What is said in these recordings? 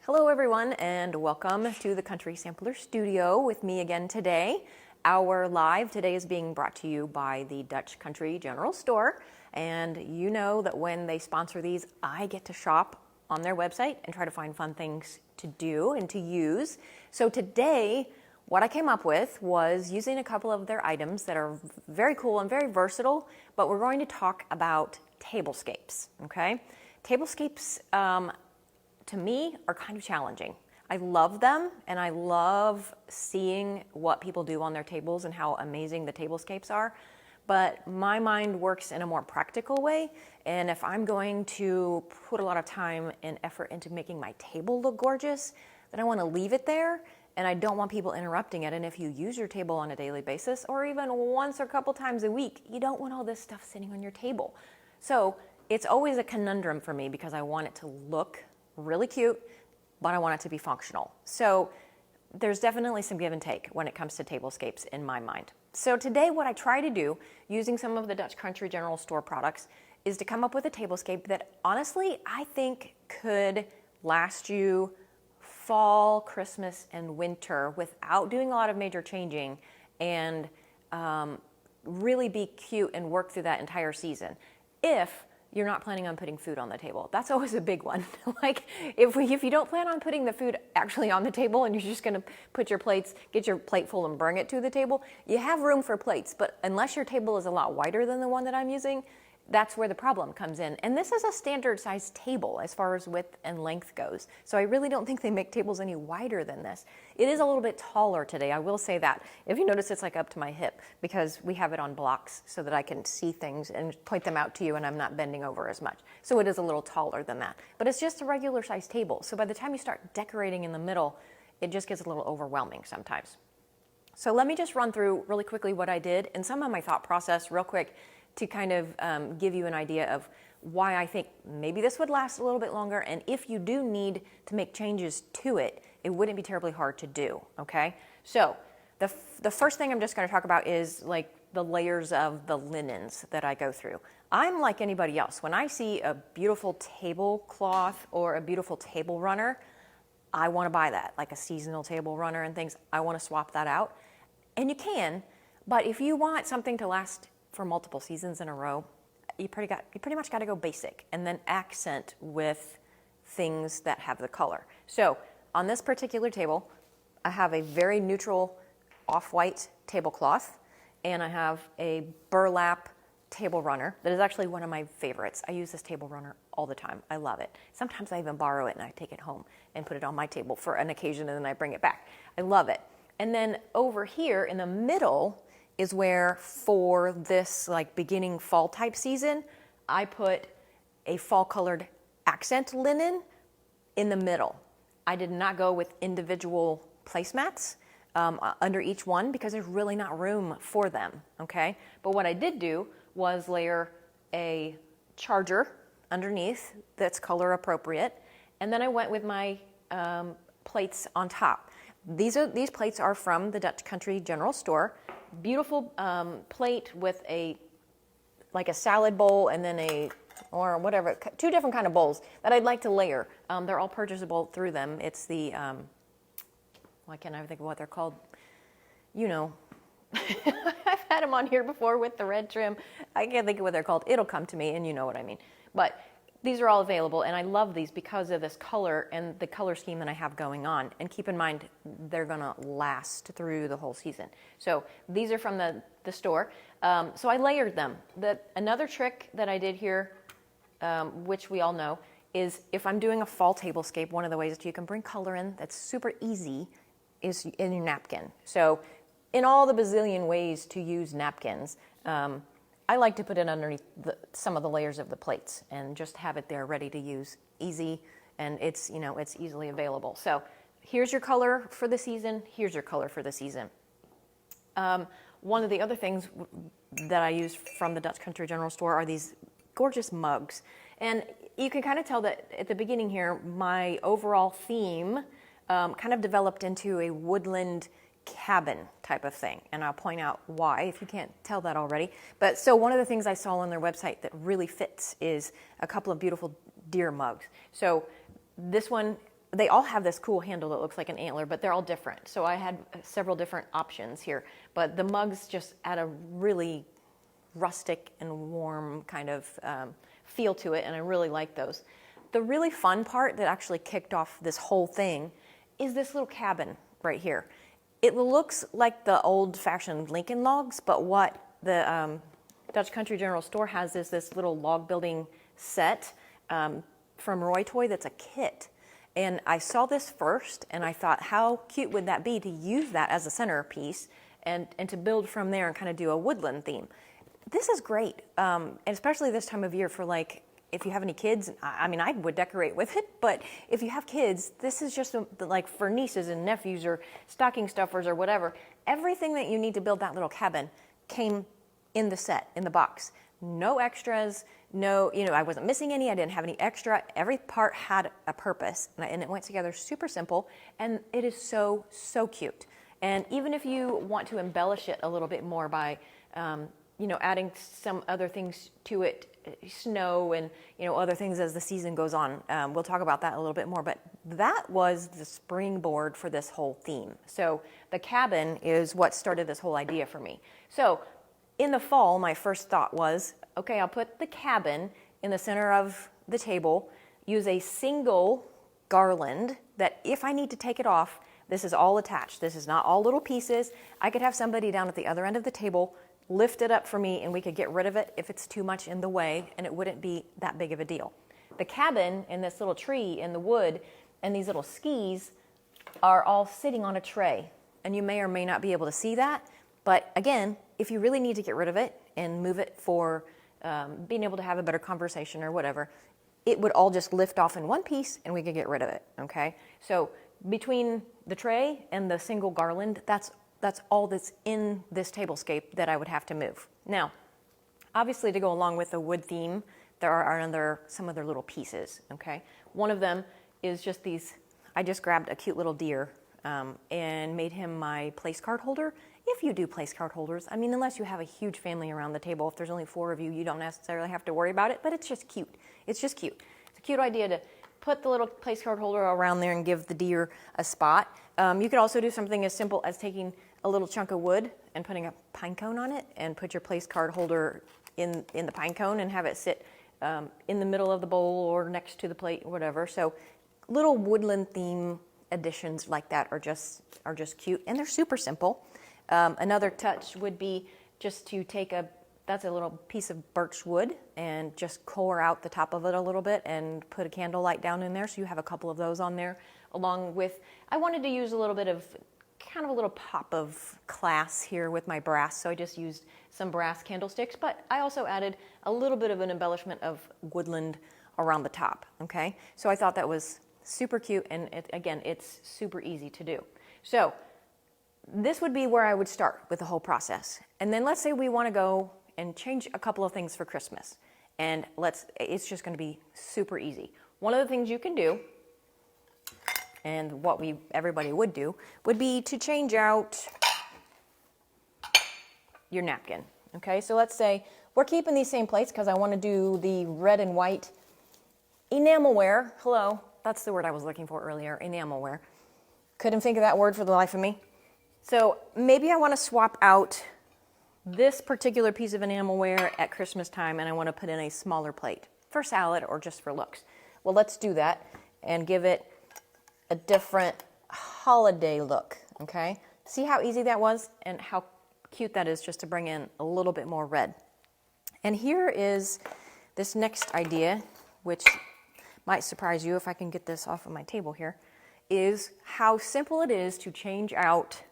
Hello everyone and welcome to the Country Sampler Studio with me again today. Our live today is being brought to you by the Dutch Country General Store, and you know that when they sponsor these, I get to shop on their website and try to find fun things to do and to use. So today, what I came up with was using a couple of their items that are very cool and very versatile, but we're going to talk about tablescapes, okay? Tablescapes, to me, are kind of challenging. I love them, and I love seeing what people do on their tables and how amazing the tablescapes are, but my mind works in a more practical way, and if I'm going to put a lot of time and effort into making my table look gorgeous, then I want to leave it there, and I don't want people interrupting it. And if you use your table on a daily basis, or even once or a couple times a week, you don't want all this stuff sitting on your table. So it's always a conundrum for me because I want it to look really cute, but I want it to be functional. So there's definitely some give and take when it comes to tablescapes in my mind. So today what I try to do, using some of the Dutch Country General Store products, is to come up with a tablescape that honestly I think could last you fall, Christmas, and winter without doing a lot of major changing, and really be cute and work through that entire season. If you're not planning on putting food on the table. That's always a big one. Like if you don't plan on putting the food actually on the table and you're just gonna put your plates, get your plate full and bring it to the table, you have room for plates, but unless your table is a lot wider than the one that I'm using, that's where the problem comes in. And this is a standard size table as far as width and length goes. So I really don't think they make tables any wider than this. It is a little bit taller today, I will say that. If you notice, it's like up to my hip because we have it on blocks so that I can see things and point them out to you and I'm not bending over as much. So it is a little taller than that. But it's just a regular size table. So by the time you start decorating in the middle, it just gets a little overwhelming sometimes. So let me just run through really quickly what I did and some of my thought process real quick to kind of give you an idea of why I think maybe this would last a little bit longer, and if you do need to make changes to it, it wouldn't be terribly hard to do, okay? So the first thing I'm just going to talk about is like the layers of the linens that I go through. I'm like anybody else. When I see a beautiful tablecloth or a beautiful table runner, I want to buy that, like a seasonal table runner and things. I want to swap that out, and you can, but if you want something to last for multiple seasons in a row, you pretty much got to go basic and then accent with things that have the color. So on this particular table, I have a very neutral off-white tablecloth, and I have a burlap table runner that is actually one of my favorites. I use this table runner all the time. I love it. Sometimes I even borrow it and I take it home and put it on my table for an occasion and then I bring it back. I love it. And then over here in the middle is where, for this like beginning fall type season, I put a fall colored accent linen in the middle. I did not go with individual placemats under each one because there's really not room for them, okay? But what I did do was layer a charger underneath that's color appropriate, and then I went with my plates on top. These plates are from the Dutch Country General Store. Beautiful plate with like a salad bowl and then or whatever, two different kind of bowls that I'd like to layer. They're all purchasable through them. It's the, why can't I think of what they're called? You know, I've had them on here before with the red trim. I can't think of what they're called. It'll come to me and you know what I mean. But these are all available, and I love these because of this color and the color scheme that I have going on. And keep in mind, they're gonna last through the whole season. So these are from the store. So I layered them. Another trick that I did here, which we all know, is if I'm doing a fall tablescape, one of the ways that you can bring color in that's super easy is in your napkin. So in all the bazillion ways to use napkins, I like to put it underneath some of the layers of the plates and just have it there ready to use, easy, and it's easily available. So here's your color for the season, here's your color for the season. One of the other things that I use from the Dutch Country General Store are these gorgeous mugs. And you can kind of tell that at the beginning here, my overall theme kind of developed into a woodland cabin type of thing, and I'll point out why if you can't tell that already. But so one of the things I saw on their website that really fits is a couple of beautiful deer mugs. So this one they all have this cool handle that looks like an antler, but they're all different. So I had several different options here. But the mugs just add a really rustic and warm kind of feel to it, and I really like those. The really fun part that actually kicked off this whole thing is this little cabin right here. It looks like the old-fashioned Lincoln logs, but what the Dutch Country General Store has is this little log building set from Roy Toy that's a kit. And I saw this first, and I thought, how cute would that be to use that as a centerpiece and to build from there and kind of do a woodland theme. This is great, and especially this time of year for like, if you have any kids, I mean, I would decorate with it, but if you have kids, this is just like for nieces and nephews or stocking stuffers or whatever. Everything that you need to build that little cabin came in the set, in the box. No extras, no, I wasn't missing any, I didn't have any extra. Every part had a purpose, and it went together super simple, and it is so, so cute. And even if you want to embellish it a little bit more by, adding some other things to it, snow and other things as the season goes on. We'll talk about that a little bit more, but that was the springboard for this whole theme. So the cabin is what started this whole idea for me. So in the fall, my first thought was, okay, I'll put the cabin in the center of the table, use a single garland that if I need to take it off, this is all attached. This is not all little pieces. I could have somebody down at the other end of the table lift it up for me, and we could get rid of it if it's too much in the way, and it wouldn't be that big of a deal. The cabin and this little tree and the wood and these little skis are all sitting on a tray, and you may or may not be able to see that, but again, if you really need to get rid of it and move it for being able to have a better conversation or whatever, it would all just lift off in one piece and we could get rid of it, okay? So between the tray and the single garland, that's all that's in this tablescape that I would have to move. Now, obviously to go along with the wood theme, there are some other little pieces, okay? One of them is just these, I just grabbed a cute little deer and made him my place card holder. If you do place card holders, I mean, unless you have a huge family around the table, if there's only 4 of you, you don't necessarily have to worry about it, but it's just cute. It's just cute. It's a cute idea to put the little place card holder around there and give the deer a spot. You could also do something as simple as taking a little chunk of wood and putting a pine cone on it and put your place card holder in the pine cone and have it sit in the middle of the bowl or next to the plate or whatever. So little woodland theme additions like that are just cute, and they're super simple. Another touch would be just to take that's a little piece of birch wood and just core out the top of it a little bit and put a candle light down in there, so you have a couple of those on there, along with, I wanted to use a little bit of kind of a little pop of class here with my brass, so I just used some brass candlesticks, but I also added a little bit of an embellishment of woodland around the top, okay? So I thought that was super cute, and again, it's super easy to do. So this would be where I would start with the whole process. And then let's say we want to go and change a couple of things for Christmas, and it's just going to be super easy. One of the things you can do, and what everybody would do, would be to change out your napkin. Okay, so let's say we're keeping these same plates because I want to do the red and white enamelware. Hello, that's the word I was looking for earlier, enamelware. Couldn't think of that word for the life of me. So maybe I want to swap out this particular piece of enamelware at Christmas time, and I want to put in a smaller plate for salad or just for looks. Well, let's do that and give it a different holiday look, okay? See how easy that was and how cute that is just to bring in a little bit more red. And here is this next idea, which might surprise you if I can get this off of my table here, is how simple it is to change out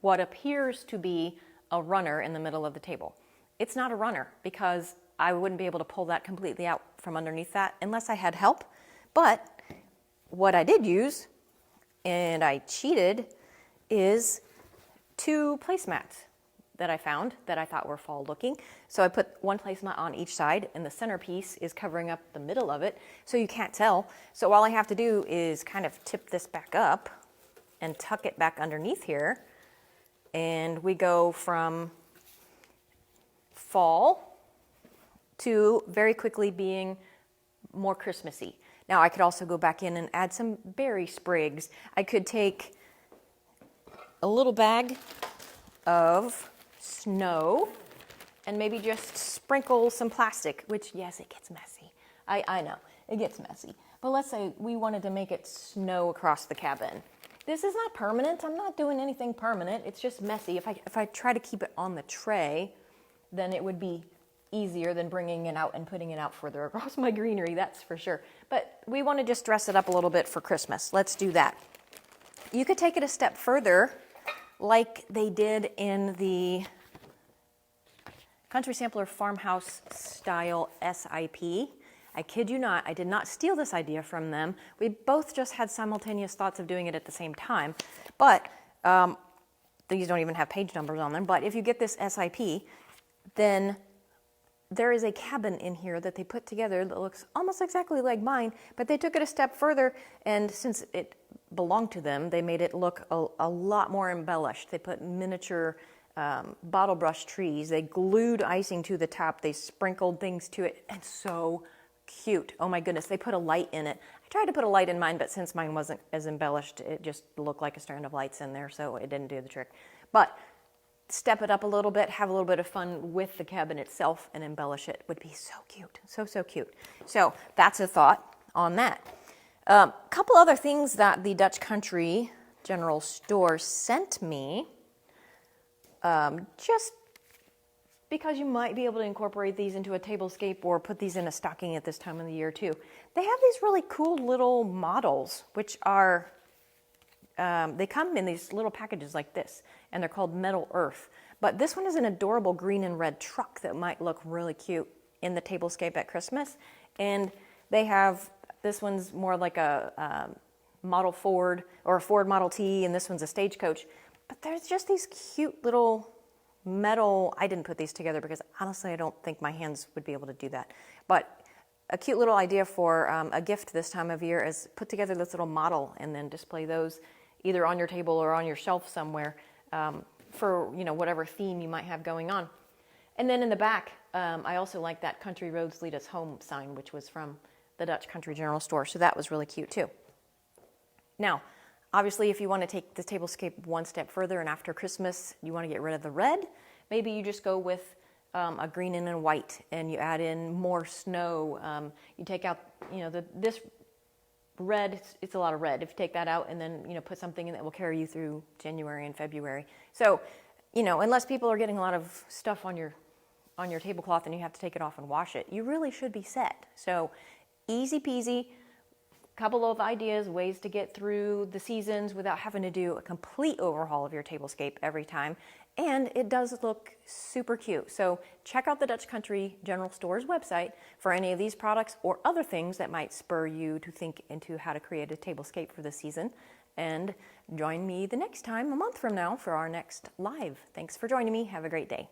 what appears to be a runner in the middle of the table. It's not a runner because I wouldn't be able to pull that completely out from underneath that unless I had help, but what I did use, and I cheated, is 2 placemats that I found that I thought were fall looking. So I put one placemat on each side, and the centerpiece is covering up the middle of it, so you can't tell. So all I have to do is kind of tip this back up and tuck it back underneath here, and we go from fall to very quickly being more Christmassy. Now I could also go back in and add some berry sprigs. I could take a little bag of snow and maybe just sprinkle some plastic, which, yes, it gets messy. I know, it gets messy. But let's say we wanted to make it snow across the cabin. This is not permanent. I'm not doing anything permanent. It's just messy. If I try to keep it on the tray, then it would be easier than bringing it out and putting it out further across my greenery, that's for sure. But we want to just dress it up a little bit for Christmas. Let's do that. You could take it a step further, like they did in the Country Sampler Farmhouse Style SIP. I kid you not, I did not steal this idea from them. We both just had simultaneous thoughts of doing it at the same time. But these don't even have page numbers on them. But if you get this SIP, then there is a cabin in here that they put together that looks almost exactly like mine, but they took it a step further, and since it belonged to them, they made it look a lot more embellished. They put miniature bottle brush trees. They glued icing to the top. They sprinkled things to it, and so cute. Oh my goodness, they put a light in it. I tried to put a light in mine, but since mine wasn't as embellished, it just looked like a strand of lights in there, so it didn't do the trick. But step it up a little bit, have a little bit of fun with the cabin itself, and embellish it would be so cute. So, so cute. So that's a thought on that. Couple other things that the Dutch Country General Store sent me, just because you might be able to incorporate these into a tablescape or put these in a stocking at this time of the year too. They have these really cool little models, which are, they come in these little packages like this, and they're called Metal Earth. But this one is an adorable green and red truck that might look really cute in the tablescape at Christmas. And they have, this one's more like a Model Ford or a Ford Model T, and this one's a Stagecoach. But there's just these cute little metal, I didn't put these together because honestly I don't think my hands would be able to do that. But a cute little idea for a gift this time of year is put together this little model and then display those either on your table or on your shelf somewhere for whatever theme you might have going on. And then in the back, I also like that Country Roads Lead Us Home sign, which was from the Dutch Country General Store, so that was really cute too. Now, obviously, if you want to take the tablescape one step further and after Christmas you want to get rid of the red, maybe you just go with a green and a white and you add in more snow. You take out, this red, it's a lot of red. If you take that out and then, put something in that will carry you through January and February. So, unless people are getting a lot of stuff on your tablecloth and you have to take it off and wash it, you really should be set. So, easy peasy. Couple of ideas, ways to get through the seasons without having to do a complete overhaul of your tablescape every time. And it does look super cute. So check out the Dutch Country General Store's website for any of these products or other things that might spur you to think into how to create a tablescape for the season. And join me the next time, a month from now, for our next live. Thanks for joining me. Have a great day.